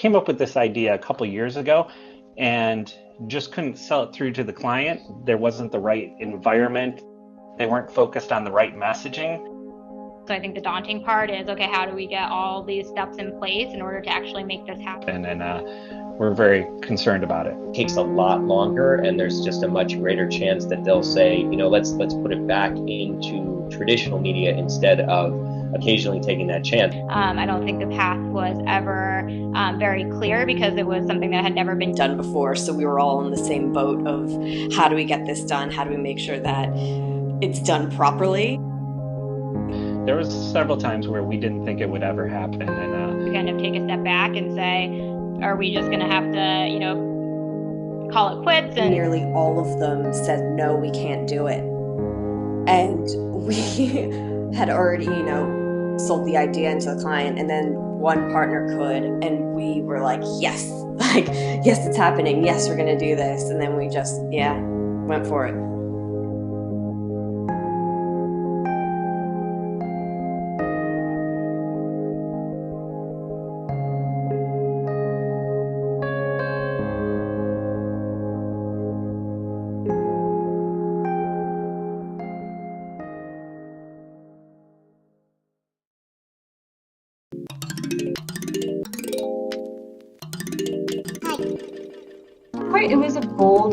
came up with this idea a couple years ago and just couldn't sell it through to the client. There wasn't the right environment. They weren't focused on the right messaging. So I think the daunting part is, okay, how do we get all these steps in place in order to actually make this happen? And we're very concerned about it. It takes a lot longer, and there's just a much greater chance that they'll say, you know, let's put it back into traditional media instead of occasionally taking that chance. I don't think the path was ever very clear because it was something that had never been done before. So we were all in the same boat of how do we get this done? How do we make sure that it's done properly? There was several times where we didn't think it would ever happen, and we kind of take a step back and say, are we just going to have to, you know, call it quits? And nearly all of them said, no, we can't do it. And we had already, you know, sold the idea into the client, and then one partner could, and we were like, yes, yes, it's happening. Yes, we're going to do this. And then we just, went for it.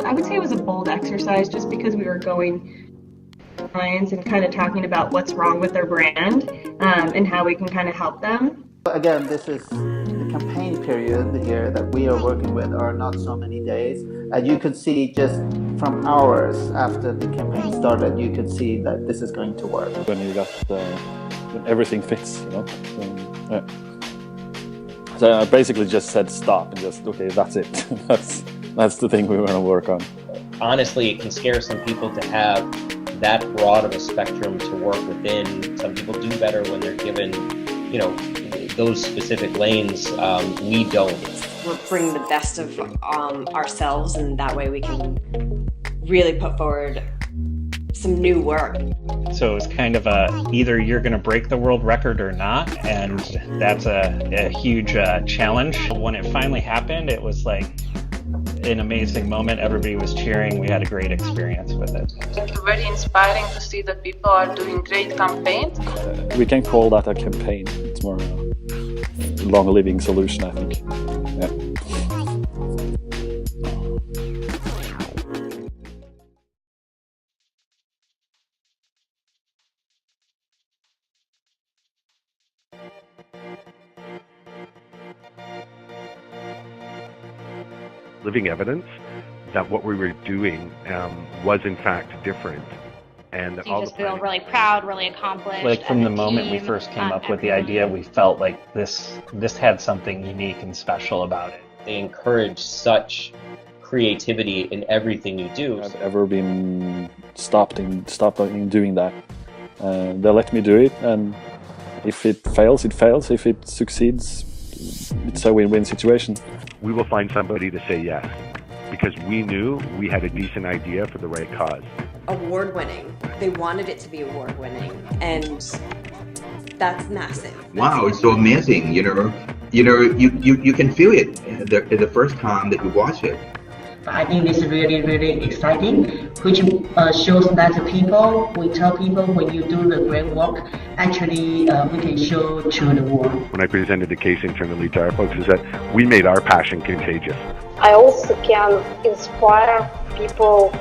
I would say it was a bold exercise just because we were going to clients and kind of talking about what's wrong with their brand and how we can kind of help them. Again, this is the campaign period here that we are working with are not so many days. And you could see just from hours after the campaign started, you could see that this is going to work. When you got when everything fits, you know. So I basically just said stop and just, okay, that's it. That's the thing we want to work on. Honestly, it can scare some people to have that broad of a spectrum to work within. Some people do better when they're given, you know, those specific lanes. We don't. We're bringing the best of ourselves, and that way we can really put forward some new work. So it's kind of either you're going to break the world record or not, and that's a huge challenge. When it finally happened, it was like an amazing moment. Everybody was cheering. We had a great experience with it. It's very inspiring to see that people are doing great campaigns. We can call that a campaign. It's more a long-living solution, I think. Yeah. Living evidence that what we were doing was in fact different. And so you just feel really proud, really accomplished. Like from the moment we first came up with the idea, we felt like this had something unique and special about it. They encourage such creativity in everything you do. I've ever been stopped in doing that. They let me do it, and if it fails, it fails. If it succeeds, it's a win-win situation. We will find somebody to say yes, because we knew we had a decent idea for the right cause. Award-winning. They wanted it to be award-winning, and that's massive. Wow, it's so amazing. You can feel it the first time that you watch it. I think this is really, really exciting, which shows that we tell people when you do the great work, actually we can show to the world. When I presented the case internally to our folks is that we made our passion contagious. I also can inspire people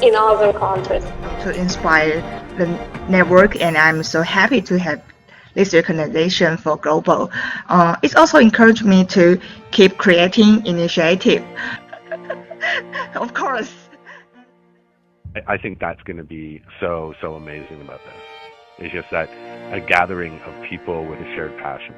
in other countries. To inspire the network, and I'm so happy to have this recognition for global. It's also encouraged me to keep creating initiative. Of course. I think that's going to be so amazing about this. It's just that a gathering of people with a shared passion.